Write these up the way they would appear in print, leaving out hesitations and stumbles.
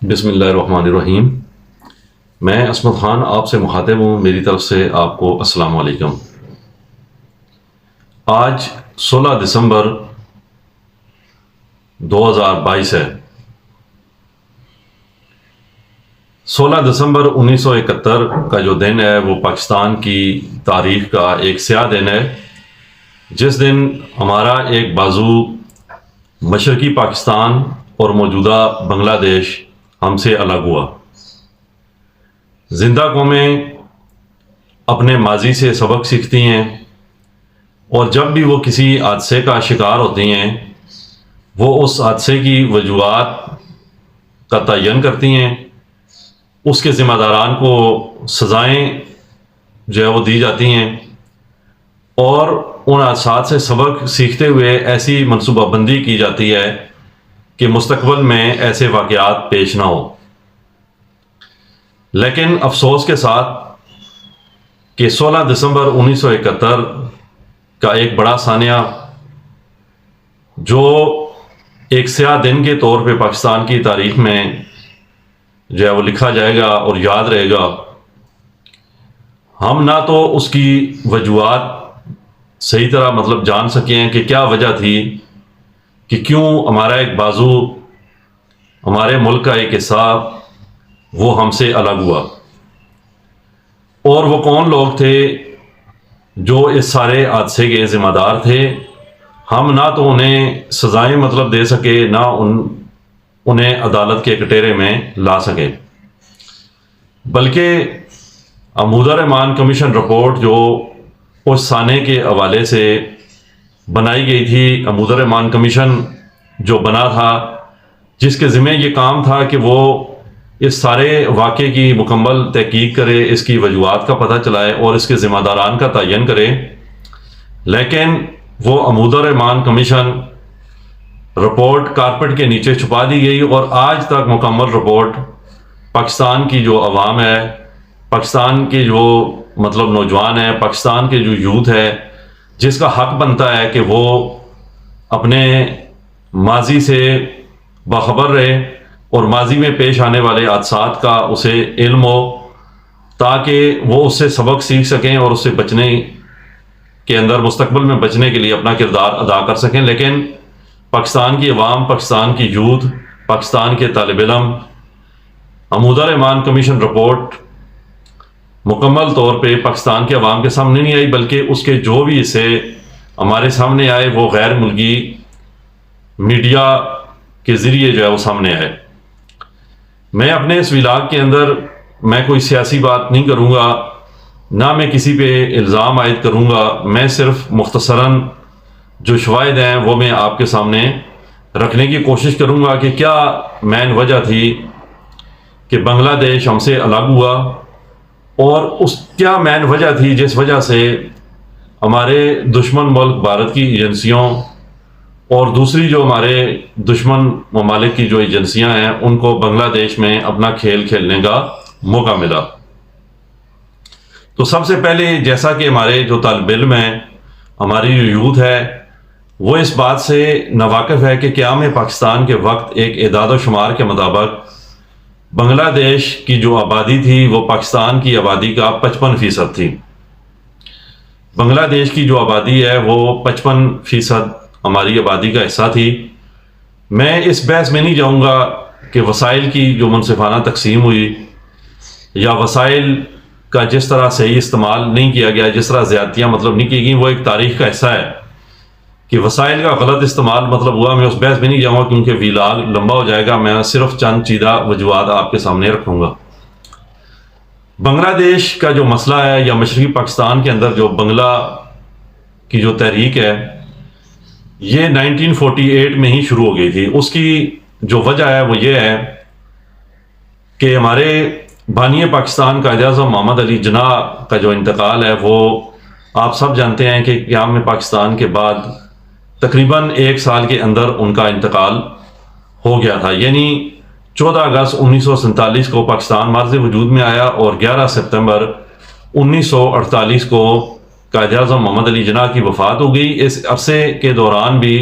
بسم اللہ الرحمن الرحیم۔ میں عصمت خان آپ سے مخاطب ہوں، میری طرف سے آپ کو السلام علیکم۔ آج 16 دسمبر 2022 ہے۔ 16 دسمبر 1971 کا جو دن ہے وہ پاکستان کی تاریخ کا ایک سیاہ دن ہے، جس دن ہمارا ایک بازو مشرقی پاکستان اور موجودہ بنگلہ دیش ہم سے الگ ہوا۔ زندہ قومیں اپنے ماضی سے سبق سیکھتی ہیں، اور جب بھی وہ کسی حادثے کا شکار ہوتی ہیں وہ اس حادثے کی وجوہات کا تعین کرتی ہیں، اس کے ذمہ داران کو سزائیں جو ہے وہ دی جاتی ہیں، اور ان حادثات سے سبق سیکھتے ہوئے ایسی منصوبہ بندی کی جاتی ہے کہ مستقبل میں ایسے واقعات پیش نہ ہو۔ لیکن افسوس کے ساتھ کہ 16 دسمبر 1971 کا ایک بڑا سانحہ جو ایک سیاہ دن کے طور پہ پاکستان کی تاریخ میں جو ہے وہ لکھا جائے گا اور یاد رہے گا، ہم نہ تو اس کی وجوہات صحیح طرح جان سکے ہیں کہ کیا وجہ تھی کہ کیوں ہمارا ایک بازو، ہمارے ملک کا ایک حصہ وہ ہم سے الگ ہوا، اور وہ کون لوگ تھے جو اس سارے حادثے کے ذمہ دار تھے۔ ہم نہ تو انہیں سزائیں دے سکے، نہ انہیں عدالت کے کٹہرے میں لا سکے، بلکہ عمودہ رحمان کمیشن رپورٹ جو اس سانحے کے حوالے سے بنائی گئی تھی، عمودہ رحمان کمیشن جو بنا تھا، جس کے ذمہ یہ کام تھا کہ وہ اس سارے واقعے کی مکمل تحقیق کرے، اس کی وجوہات کا پتہ چلائے اور اس کے ذمہ داران کا تعین کرے، لیکن وہ عمودہ رحمان کمیشن رپورٹ کارپٹ کے نیچے چھپا دی گئی، اور آج تک مکمل رپورٹ پاکستان کی جو عوام ہے، پاکستان کے جو نوجوان ہیں، پاکستان کے جو یوتھ ہے، جس کا حق بنتا ہے کہ وہ اپنے ماضی سے باخبر رہے اور ماضی میں پیش آنے والے حادثات کا اسے علم ہو، تاکہ وہ اس سے سبق سیکھ سکیں اور اس سے بچنے کے اندر، مستقبل میں بچنے کے لیے اپنا کردار ادا کر سکیں۔ لیکن پاکستان کی عوام، پاکستان کی یوتھ، پاکستان کے طالب علم عمودہ رحمان کمیشن رپورٹ مکمل طور پہ پاکستان کے عوام کے سامنے نہیں آئی، بلکہ اس کے جو بھی حصے ہمارے سامنے آئے وہ غیر ملکی میڈیا کے ذریعے جو ہے وہ سامنے آئے۔ میں اپنے اس ولاگ کے اندر میں کوئی سیاسی بات نہیں کروں گا، نہ میں کسی پہ الزام عائد کروں گا، میں صرف مختصراً جو شواہد ہیں وہ میں آپ کے سامنے رکھنے کی کوشش کروں گا کہ کیا مین وجہ تھی کہ بنگلہ دیش ہم سے الگ ہوا، اور اس کیا مین وجہ تھی جس وجہ سے ہمارے دشمن ملک بھارت کی ایجنسیوں اور دوسری جو ہمارے دشمن ممالک کی جو ایجنسیاں ہیں ان کو بنگلہ دیش میں اپنا کھیل کھیلنے کا موقع ملا۔ تو سب سے پہلے جیسا کہ ہمارے جو طالب علم ہیں، ہماری جو یوتھ ہے، وہ اس بات سے ناواقف ہے کہ قیام پاکستان کے وقت ایک اعداد و شمار کے مطابق بنگلہ دیش کی جو آبادی تھی وہ پاکستان کی آبادی کا 55% تھی۔ بنگلہ دیش کی جو آبادی ہے وہ 55% ہماری آبادی کا حصہ تھی۔ میں اس بحث میں نہیں جاؤں گا کہ وسائل کی جو منصفانہ تقسیم ہوئی یا وسائل کا جس طرح صحیح استعمال نہیں کیا گیا، جس طرح زیادتیاں نہیں کی گئیں، وہ ایک تاریخ کا حصہ ہے کہ وسائل کا غلط استعمال ہوا۔ میں اس بحث میں نہیں جاؤں گا کیونکہ ویلاگ لمبا ہو جائے گا، میں صرف چند چیدہ وجوہات آپ کے سامنے رکھوں گا۔ بنگلہ دیش کا جو مسئلہ ہے، یا مشرقی پاکستان کے اندر جو بنگلہ کی جو تحریک ہے، یہ 1948 میں ہی شروع ہو گئی تھی۔ اس کی جو وجہ ہے وہ یہ ہے کہ ہمارے بانی پاکستان قائد اعظم محمد علی جناح کا جو انتقال ہے، وہ آپ سب جانتے ہیں کہ قیام پاکستان کے بعد تقریباً 1 سال کے اندر ان کا انتقال ہو گیا تھا، یعنی 14 اگست 1947 کو پاکستان مارز وجود میں آیا، اور 11 ستمبر 1948 کو قائد اعظم محمد علی جناح کی وفات ہو گئی۔ اس عرصے کے دوران بھی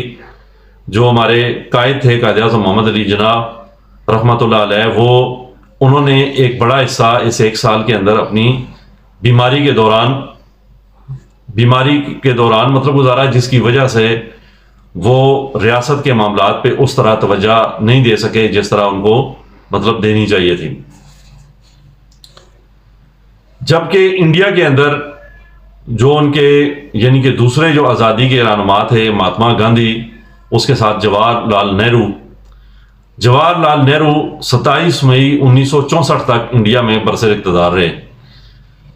جو ہمارے قائد تھے قائد اعظم محمد علی جناح، رحمۃ اللہ علیہ، وہ انہوں نے ایک بڑا حصہ اس 1 سال کے اندر اپنی بیماری کے دوران مطلب گزارا، جس کی وجہ سے وہ ریاست کے معاملات پہ اس طرح توجہ نہیں دے سکے جس طرح ان کو مطلب دینی چاہیے تھی. جبکہ انڈیا کے اندر جو ان کے یعنی کہ دوسرے جو آزادی کے رہنما تھے، مہاتما گاندھی، اس کے ساتھ جواہر لال نہرو 27 مئی 1964 تک انڈیا میں برسر اقتدار رہے.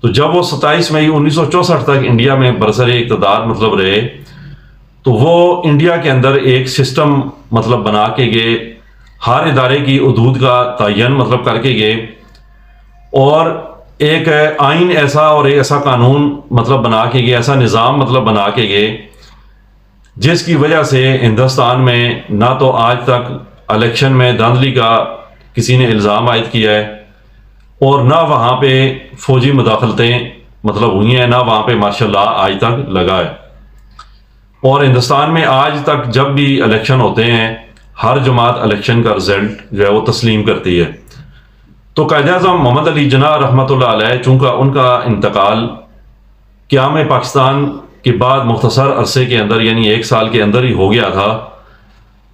تو جب وہ 27 مئی 1964 تک انڈیا میں برسر اقتدار مطلب رہے، تو وہ انڈیا کے اندر ایک سسٹم مطلب بنا کے گئے، ہر ادارے کی حدود کا تعین مطلب کر کے گئے، اور ایک آئین ایسا اور ایک ایسا قانون مطلب بنا کے گئے، ایسا نظام مطلب بنا کے گئے، جس کی وجہ سے ہندوستان میں نہ تو آج تک الیکشن میں دھاندلی کا کسی نے الزام عائد کیا ہے، اور نہ وہاں پہ فوجی مداخلتیں مطلب ہوئی ہیں، نہ وہاں پہ مارشل لا آج تک لگا ہے. اور ہندوستان میں آج تک جب بھی الیکشن ہوتے ہیں، ہر جماعت الیکشن کا رزلٹ جو ہے وہ تسلیم کرتی ہے. تو قائد اعظم محمد علی جناح رحمۃ اللہ علیہ، چونکہ ان کا انتقال قیام پاکستان کے بعد مختصر عرصے کے اندر یعنی 1 سال کے اندر ہی ہو گیا تھا،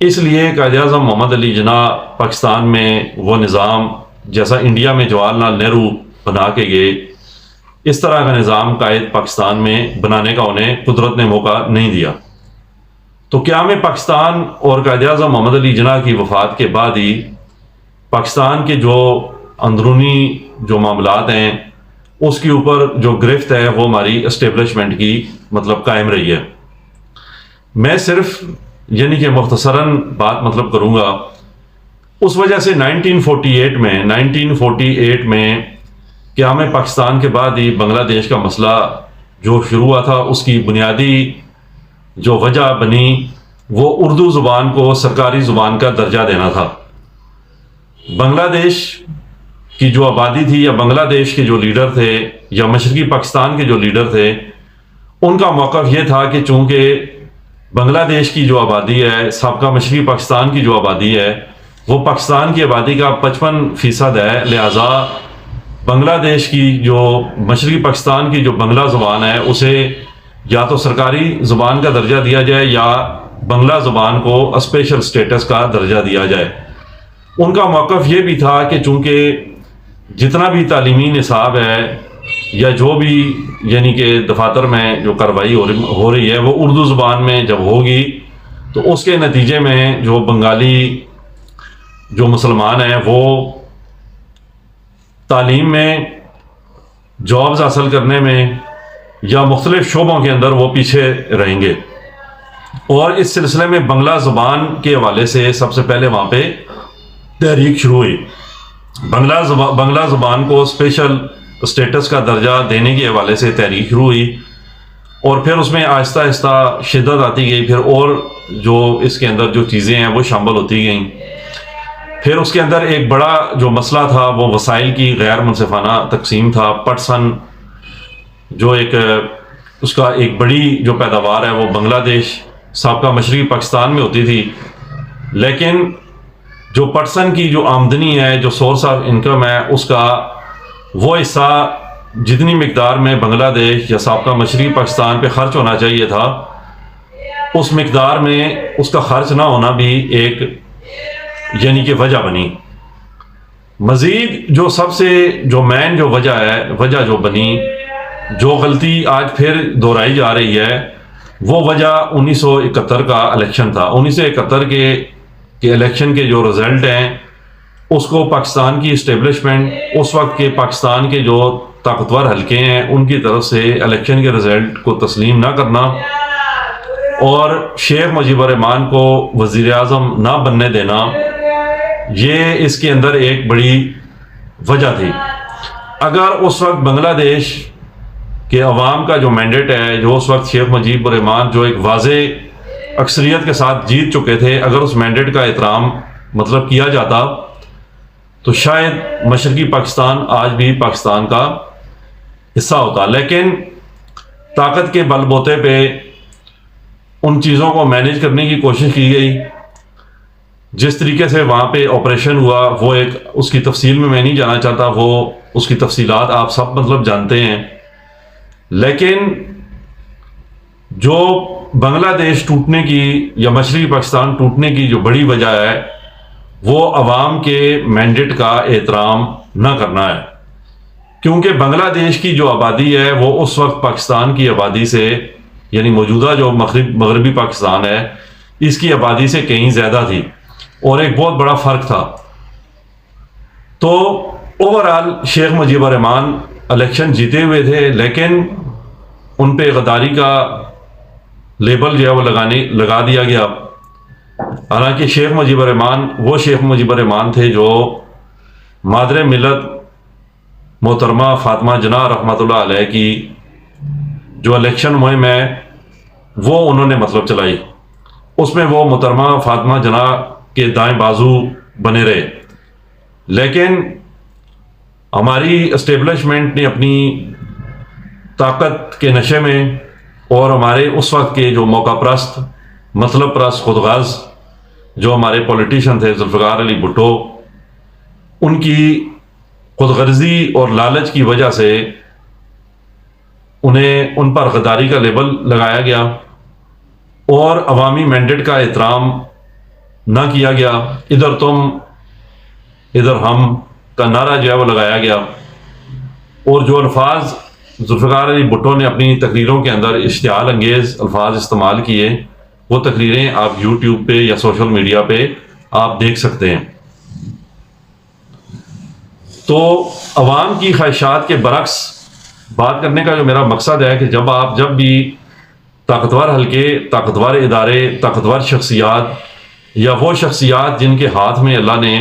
اس لیے قائد اعظم محمد علی جناح پاکستان میں وہ نظام جیسا انڈیا میں جواہر لال نہرو بنا کے گئے، اس طرح کا نظام قائد پاکستان میں بنانے کا انہیں قدرت نے موقع نہیں دیا. تو قیام پاکستان اور قائد اعظم محمد علی جناح کی وفات کے بعد ہی پاکستان کے جو اندرونی جو معاملات ہیں اس کے اوپر جو گرفت ہے وہ ہماری اسٹیبلشمنٹ کی مطلب قائم رہی ہے. میں صرف یعنی کہ مختصراً بات مطلب کروں گا. اس وجہ سے 1948 میں قیام پاکستان کے بعد ہی بنگلہ دیش کا مسئلہ جو شروع ہوا تھا، اس کی بنیادی جو وجہ بنی وہ اردو زبان کو سرکاری زبان کا درجہ دینا تھا. بنگلہ دیش کی جو آبادی تھی یا بنگلہ دیش کے جو لیڈر تھے یا مشرقی پاکستان کے جو لیڈر تھے، ان کا موقف یہ تھا کہ چونکہ بنگلہ دیش کی جو آبادی ہے، سابقہ مشرقی پاکستان کی جو آبادی ہے، وہ پاکستان کی آبادی کا 55% ہے، لہٰذا بنگلہ دیش کی جو مشرقی پاکستان کی جو بنگلہ زبان ہے اسے یا تو سرکاری زبان کا درجہ دیا جائے یا بنگلہ زبان کو اسپیشل سٹیٹس کا درجہ دیا جائے. ان کا موقف یہ بھی تھا کہ چونکہ جتنا بھی تعلیمی نصاب ہے یا جو بھی یعنی کہ دفاتر میں جو کارروائی ہو رہی ہے وہ اردو زبان میں جب ہوگی، تو اس کے نتیجے میں جو بنگالی جو مسلمان ہیں وہ تعلیم میں، جابز حاصل کرنے میں یا مختلف شعبوں کے اندر وہ پیچھے رہیں گے. اور اس سلسلے میں بنگلہ زبان کے حوالے سے سب سے پہلے وہاں پہ تحریک شروع ہوئی. بنگلہ زبان کو اسپیشل اسٹیٹس کا درجہ دینے کے حوالے سے تحریک شروع ہوئی، اور پھر اس میں آہستہ آہستہ شدت آتی گئی، پھر اور جو اس کے اندر جو چیزیں ہیں وہ شامل ہوتی گئیں. پھر اس کے اندر ایک بڑا جو مسئلہ تھا وہ وسائل کی غیر منصفانہ تقسیم تھا. پٹسن جو اس کا ایک بڑی جو پیداوار ہے وہ بنگلہ دیش سابقہ مشرقی پاکستان میں ہوتی تھی، لیکن جو پٹسن کی جو آمدنی ہے، جو سورس آف انکم ہے، اس کا وہ حصہ جتنی مقدار میں بنگلہ دیش یا سابقہ مشرقی پاکستان پہ خرچ ہونا چاہیے تھا، اس مقدار میں اس کا خرچ نہ ہونا بھی ایک یعنی کہ وجہ بنی. مزید جو سب سے جو مین جو وجہ جو بنی، جو غلطی آج پھر دہرائی جا رہی ہے، وہ وجہ 1971 کا الیکشن تھا. 1971 کے الیکشن کے جو رزلٹ ہیں اس کو پاکستان کی اسٹیبلشمنٹ، اس وقت کے پاکستان کے جو طاقتور حلقے ہیں ان کی طرف سے الیکشن کے رزلٹ کو تسلیم نہ کرنا اور شیخ مجیب الرحمان کو وزیر اعظم نہ بننے دینا، یہ اس کے اندر ایک بڑی وجہ تھی. اگر اس وقت بنگلہ دیش کے عوام کا جو مینڈیٹ ہے، جو اس وقت شیخ مجیب الرحمان جو ایک واضح اکثریت کے ساتھ جیت چکے تھے، اگر اس مینڈیٹ کا احترام مطلب کیا جاتا تو شاید مشرقی پاکستان آج بھی پاکستان کا حصہ ہوتا. لیکن طاقت کے بل بوتے پہ ان چیزوں کو مینیج کرنے کی کوشش کی گئی، جس طریقے سے وہاں پہ آپریشن ہوا وہ ایک اس کی تفصیل میں نہیں جانا چاہتا، وہ اس کی تفصیلات آپ سب مطلب جانتے ہیں. لیکن جو بنگلہ دیش ٹوٹنے کی یا مشرقی پاکستان ٹوٹنے کی جو بڑی وجہ ہے وہ عوام کے مینڈیٹ کا احترام نہ کرنا ہے. کیونکہ بنگلہ دیش کی جو آبادی ہے وہ اس وقت پاکستان کی آبادی سے، یعنی موجودہ جو مغربی پاکستان ہے اس کی آبادی سے کہیں زیادہ تھی اور ایک بہت بڑا فرق تھا. تو اوورآل شیخ مجیب الرحمان الیکشن جیتے ہوئے تھے، لیکن ان پہ غداری کا لیبل جو ہے وہ لگا دیا گیا. حالانکہ شیخ مجیب الرحمان وہ شیخ مجیب الرحمان تھے جو مادر ملت محترمہ فاطمہ جناح رحمۃ اللہ علیہ کی جو الیکشن مہم ہے وہ انہوں نے مطلب چلائی. اس میں وہ محترمہ فاطمہ جناح کے دائیں بازو بنے رہے. لیکن ہماری اسٹیبلشمنٹ نے اپنی طاقت کے نشے میں اور ہمارے اس وقت کے جو موقع پرست، مطلب پرست، خود غرض جو ہمارے پولیٹیشین تھے ذوالفقار علی بھٹو، ان کی خود غرضی اور لالچ کی وجہ سے انہیں ان پر غداری کا لیبل لگایا گیا اور عوامی مینڈیٹ کا احترام نہ کیا گیا. ادھر تم ادھر ہم کا نعرہ جو ہے وہ لگایا گیا. اور جو الفاظ ذوالفقار علی بھٹو نے اپنی تقریروں کے اندر اشتعال انگیز الفاظ استعمال کیے، وہ تقریریں آپ یوٹیوب پہ یا سوشل میڈیا پہ آپ دیکھ سکتے ہیں. تو عوام کی خواہشات کے برعکس بات کرنے کا جو میرا مقصد ہے کہ جب بھی طاقتور حلقے، طاقتور ادارے، طاقتور شخصیات یا وہ شخصیات جن کے ہاتھ میں اللہ نے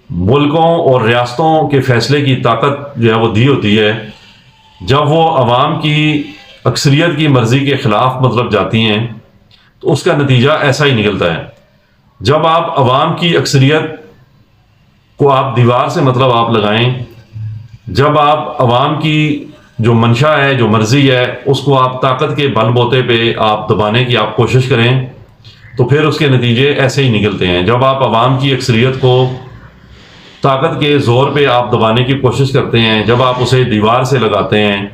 ملکوں اور ریاستوں کے فیصلے کی طاقت جو ہے وہ دی ہوتی ہے، جب وہ عوام کی اکثریت کی مرضی کے خلاف مطلب جاتی ہیں تو اس کا نتیجہ ایسا ہی نکلتا ہے. جب آپ عوام کی اکثریت کو آپ دیوار سے مطلب آپ لگائیں، جب آپ عوام کی جو منشا ہے، جو مرضی ہے، اس کو آپ طاقت کے بل بوتے پہ آپ دبانے کی آپ کوشش کریں تو پھر اس کے نتیجے ایسے ہی نکلتے ہیں. جب آپ عوام کی اکثریت کو طاقت کے زور پہ آپ دبانے کی کوشش کرتے ہیں، جب آپ اسے دیوار سے لگاتے ہیں،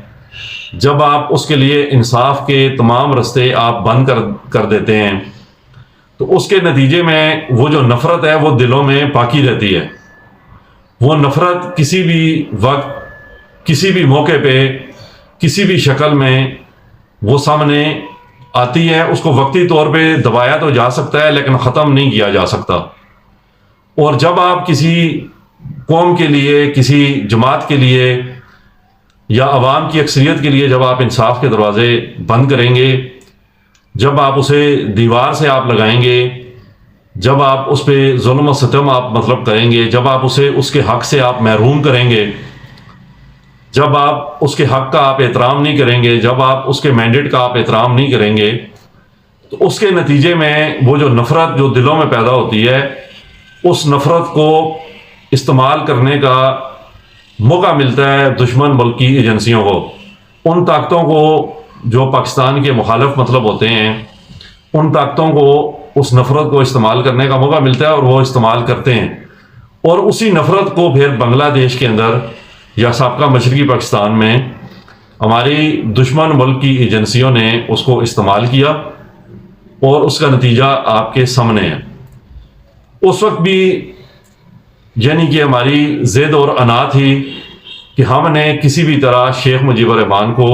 جب آپ اس کے لیے انصاف کے تمام رستے آپ بند کر دیتے ہیں تو اس کے نتیجے میں وہ جو نفرت ہے وہ دلوں میں باقی رہتی ہے. وہ نفرت کسی بھی وقت، کسی بھی موقع پہ، کسی بھی شکل میں وہ سامنے آتی ہے. اس کو وقتی طور پہ دبایا تو جا سکتا ہے لیکن ختم نہیں کیا جا سکتا. اور جب آپ کسی قوم کے لیے، کسی جماعت کے لیے یا عوام کی اکثریت کے لیے جب آپ انصاف کے دروازے بند کریں گے، جب آپ اسے دیوار سے آپ لگائیں گے، جب آپ اس پہ ظلم و ستم آپ مطلب کریں گے، جب آپ اسے اس کے حق سے آپ محروم کریں گے، جب آپ اس کے حق کا آپ احترام نہیں کریں گے، جب آپ اس کے مینڈیٹ کا آپ احترام نہیں کریں گے، تو اس کے نتیجے میں وہ جو نفرت جو دلوں میں پیدا ہوتی ہے، اس نفرت کو استعمال کرنے کا موقع ملتا ہے دشمن ملک کی ایجنسیوں کو. ان طاقتوں کو جو پاکستان کے مخالف مطلب ہوتے ہیں، ان طاقتوں کو اس نفرت کو استعمال کرنے کا موقع ملتا ہے اور وہ استعمال کرتے ہیں. اور اسی نفرت کو پھر بنگلہ دیش کے اندر یا سابقہ مشرقی پاکستان میں ہماری دشمن ملک کی ایجنسیوں نے اس کو استعمال کیا اور اس کا نتیجہ آپ کے سامنے ہے. اس وقت بھی یعنی کہ ہماری ضد اور انا تھی کہ ہم نے کسی بھی طرح شیخ مجیب الرحمان کو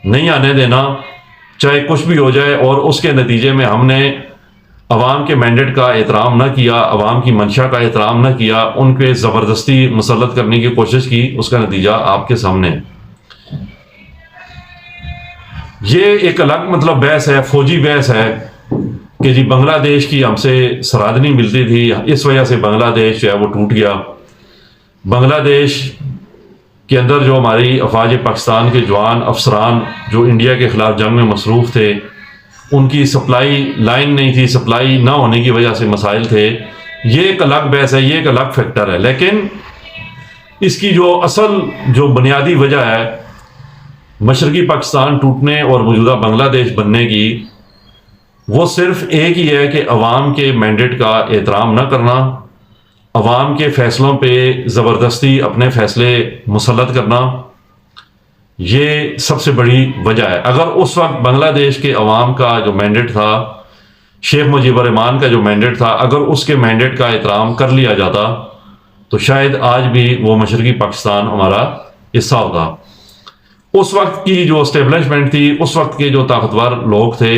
نہیں آنے دینا، چاہے کچھ بھی ہو جائے. اور اس کے نتیجے میں ہم نے عوام کے مینڈیٹ کا احترام نہ کیا، عوام کی منشا کا احترام نہ کیا، ان پہ زبردستی مسلط کرنے کی کوشش کی. اس کا نتیجہ آپ کے سامنے ہے. یہ ایک الگ مطلب بحث ہے، فوجی بحث ہے کہ جی بنگلہ دیش کی ہم سے سرحد نہیں ملتی تھی، اس وجہ سے بنگلہ دیش جو ہے وہ ٹوٹ گیا. بنگلہ دیش کے اندر جو ہماری افواج پاکستان کے جوان افسران جو انڈیا کے خلاف جنگ میں مصروف تھے، ان کی سپلائی لائن نہیں تھی، سپلائی نہ ہونے کی وجہ سے مسائل تھے. یہ ایک الگ بحث ہے، یہ ایک الگ فیکٹر ہے. لیکن اس کی جو اصل جو بنیادی وجہ ہے مشرقی پاکستان ٹوٹنے اور موجودہ بنگلہ دیش بننے کی، وہ صرف ایک ہی ہے کہ عوام کے مینڈیٹ کا احترام نہ کرنا، عوام کے فیصلوں پہ زبردستی اپنے فیصلے مسلط کرنا، یہ سب سے بڑی وجہ ہے۔ اگر اس وقت بنگلہ دیش کے عوام کا جو مینڈیٹ تھا، شیخ مجیب الرحمان کا جو مینڈیٹ تھا، اگر اس کے مینڈیٹ کا احترام کر لیا جاتا تو شاید آج بھی وہ مشرقی پاکستان ہمارا حصہ ہوتا۔ اس وقت کی جو اسٹیبلشمنٹ تھی، اس وقت کے جو طاقتور لوگ تھے،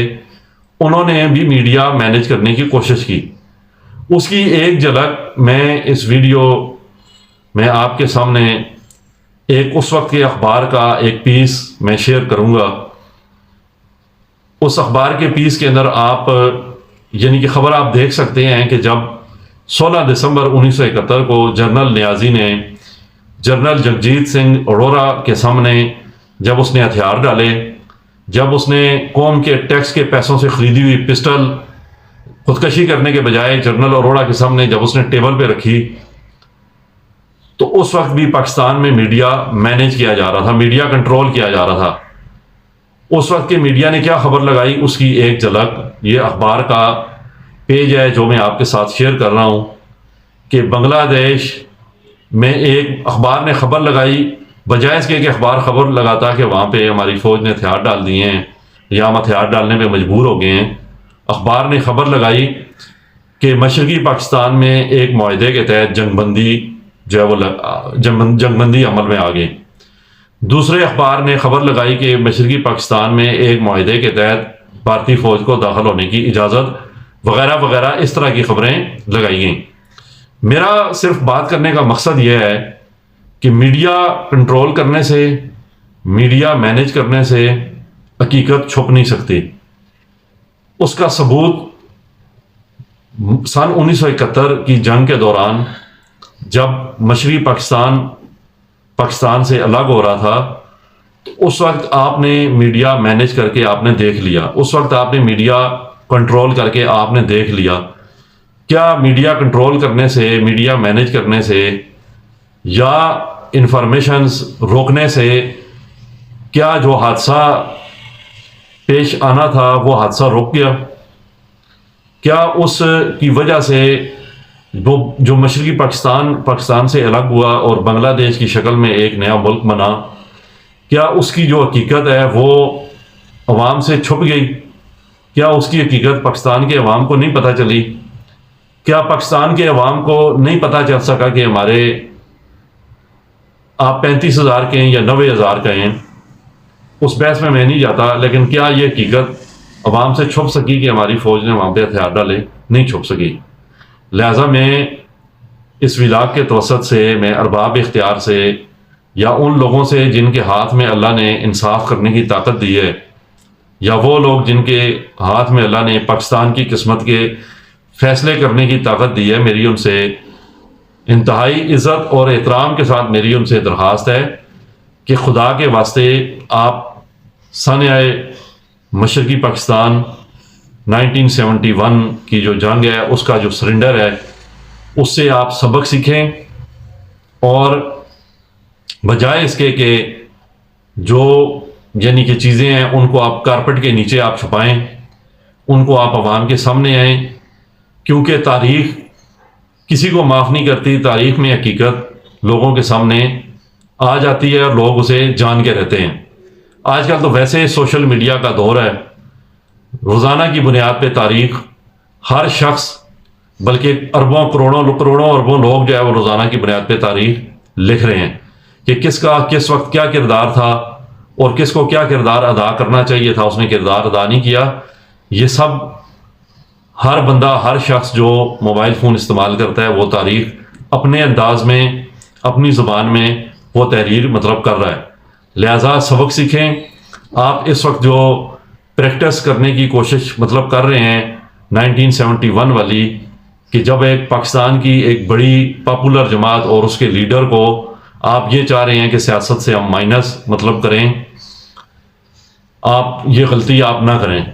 انہوں نے بھی میڈیا مینیج کرنے کی کوشش کی۔ اس کی ایک جھلک میں اس ویڈیو میں آپ کے سامنے ایک اس وقت کے اخبار کا ایک پیس میں شیئر کروں گا۔ اس اخبار کے پیس کے اندر آپ یعنی کہ خبر آپ دیکھ سکتے ہیں کہ جب 16 دسمبر 1971 کو جنرل نیازی نے جنرل جگجیت سنگھ اروڑا کے سامنے جب اس نے ہتھیار ڈالے، جب اس نے قوم کے ٹیکس کے پیسوں سے خریدی ہوئی پسٹل خودکشی کرنے کے بجائے جنرل اروڑا کے سامنے جب اس نے ٹیبل پہ رکھی، تو اس وقت بھی پاکستان میں میڈیا مینیج کیا جا رہا تھا، میڈیا کنٹرول کیا جا رہا تھا۔ اس وقت کے میڈیا نے کیا خبر لگائی، اس کی ایک جھلک یہ اخبار کا پیج ہے جو میں آپ کے ساتھ شیئر کر رہا ہوں کہ بنگلہ دیش میں ایک اخبار نے خبر لگائی، بجائے اس کے کہ اخبار خبر لگاتا کہ وہاں پہ ہماری فوج نے ہتھیار ڈال دیے ہیں یا ہم ہتھیار ڈالنے پہ مجبور ہو گئے ہیں، اخبار نے خبر لگائی کہ مشرقی پاکستان میں ایک معاہدے کے تحت جنگ بندی جو ہے وہ جنگ بندی عمل میں آ گئی۔ دوسرے اخبار نے خبر لگائی کہ مشرقی پاکستان میں ایک معاہدے کے تحت بھارتی فوج کو داخل ہونے کی اجازت وغیرہ وغیرہ، اس طرح کی خبریں لگائی گئیں۔ میرا صرف بات کرنے کا مقصد یہ ہے کہ میڈیا کنٹرول کرنے سے، میڈیا مینیج کرنے سے حقیقت چھپ نہیں سکتی۔ اس کا ثبوت سن 1971 کی جنگ کے دوران جب مشرقی پاکستان سے الگ ہو رہا تھا، تو اس وقت آپ نے میڈیا مینیج کر کے آپ نے دیکھ لیا، اس وقت آپ نے میڈیا کنٹرول کر کے آپ نے دیکھ لیا کیا میڈیا کنٹرول کرنے سے، میڈیا مینیج کرنے سے یا انفارمیشنز روکنے سے کیا جو حادثہ پیش آنا تھا وہ حادثہ رک گیا؟ کیا اس کی وجہ سے وہ جو مشرقی پاکستان سے الگ ہوا اور بنگلہ دیش کی شکل میں ایک نیا ملک بنا، کیا اس کی جو حقیقت ہے وہ عوام سے چھپ گئی؟ کیا اس کی حقیقت پاکستان کے عوام کو نہیں پتہ چلی؟ کیا پاکستان کے عوام کو نہیں پتہ چل سکا کہ ہمارے آپ 35,000 کہیں یا 90,000 کہیں، اس بحث میں نہیں جاتا، لیکن کیا یہ حقیقت عوام سے چھپ سکی کہ ہماری فوج نے وہاں پہ ہتھیار ڈالے؟ نہیں چھپ سکی۔ لہٰذا میں اس ولاگ کے توسط سے، میں ارباب اختیار سے یا ان لوگوں سے جن کے ہاتھ میں اللہ نے انصاف کرنے کی طاقت دی ہے، یا وہ لوگ جن کے ہاتھ میں اللہ نے پاکستان کی قسمت کے فیصلے کرنے کی طاقت دی ہے، میری ان سے انتہائی عزت اور احترام کے ساتھ میری ان سے درخواست ہے کہ خدا کے واسطے آپ سانحہ مشرقی پاکستان 1971 کی جو جنگ ہے، اس کا جو سرنڈر ہے، اس سے آپ سبق سیکھیں، اور بجائے اس کے کہ جو یعنی کہ چیزیں ہیں ان کو آپ کارپٹ کے نیچے آپ چھپائیں، ان کو آپ عوام کے سامنے آئیں، کیونکہ تاریخ کسی کو معاف نہیں کرتی۔ تاریخ میں حقیقت لوگوں کے سامنے آ جاتی ہے اور لوگ اسے جان کے رہتے ہیں۔ آج کل تو ویسے سوشل میڈیا کا دور ہے، روزانہ کی بنیاد پہ تاریخ ہر شخص، بلکہ اربوں کروڑوں اربوں لوگ جو ہے وہ روزانہ کی بنیاد پہ تاریخ لکھ رہے ہیں کہ کس کا کس وقت کیا کردار تھا اور کس کو کیا کردار ادا کرنا چاہیے تھا، اس نے کردار ادا نہیں کیا۔ یہ سب ہر بندہ، ہر شخص جو موبائل فون استعمال کرتا ہے وہ تاریخ اپنے انداز میں، اپنی زبان میں وہ تحریر کر رہا ہے۔ لہٰذا سبق سیکھیں۔ آپ اس وقت جو پریکٹس کرنے کی کوشش کر رہے ہیں 1971 والی، کہ جب ایک پاکستان کی ایک بڑی پاپولر جماعت اور اس کے لیڈر کو آپ یہ چاہ رہے ہیں کہ سیاست سے ہم مائنس کریں، آپ یہ غلطی آپ نہ کریں۔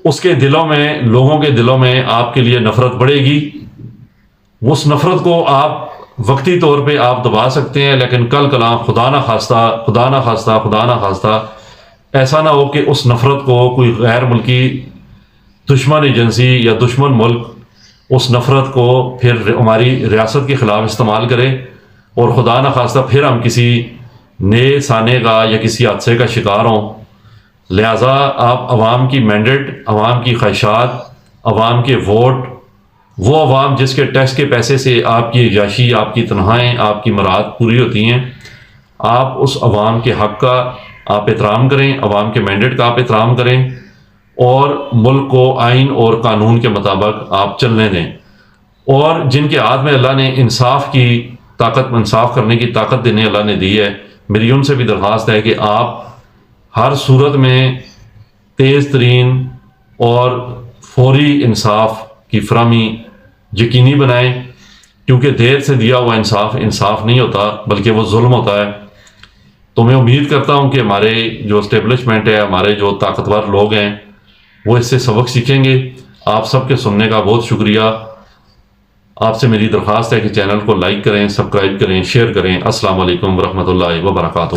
اس کے دلوں میں، لوگوں کے دلوں میں آپ کے لیے نفرت بڑھے گی۔ اس نفرت کو آپ وقتی طور پہ آپ دبا سکتے ہیں، لیکن کل کلاں خدا نہ خواستہ ایسا نہ ہو کہ اس نفرت کو کوئی غیر ملکی دشمن ایجنسی یا دشمن ملک اس نفرت کو پھر ہماری ریاست کے خلاف استعمال کرے اور خدا نخواستہ پھر ہم کسی نئے سانے کا یا کسی حادثے کا شکار ہوں. لہٰذا آپ عوام کی مینڈیٹ، عوام کی خواہشات، عوام کے ووٹ، وہ عوام جس کے ٹیکس کے پیسے سے آپ کی عیاشی، آپ کی تنخواہیں، آپ کی مراد پوری ہوتی ہیں، آپ اس عوام کے حق کا آپ احترام کریں، عوام کے مینڈیٹ کا آپ احترام کریں اور ملک کو آئین اور قانون کے مطابق آپ چلنے دیں. اور جن کے ہاتھ میں اللہ نے انصاف کی طاقت، انصاف کرنے کی طاقت دینے اللہ نے دی ہے، میری ان سے بھی درخواست ہے کہ آپ ہر صورت میں تیز ترین اور فوری انصاف کی فراہمی یقینی بنائیں، کیونکہ دیر سے دیا ہوا انصاف انصاف نہیں ہوتا بلکہ وہ ظلم ہوتا ہے. تو میں امید کرتا ہوں کہ ہمارے جو اسٹیبلشمنٹ ہے، ہمارے جو طاقتور لوگ ہیں، وہ اس سے سبق سیکھیں گے. آپ سب کے سننے کا بہت شکریہ. آپ سے میری درخواست ہے کہ چینل کو لائک کریں، سبسکرائب کریں، شیئر کریں. السلام علیکم ورحمۃ اللہ وبرکاتہ.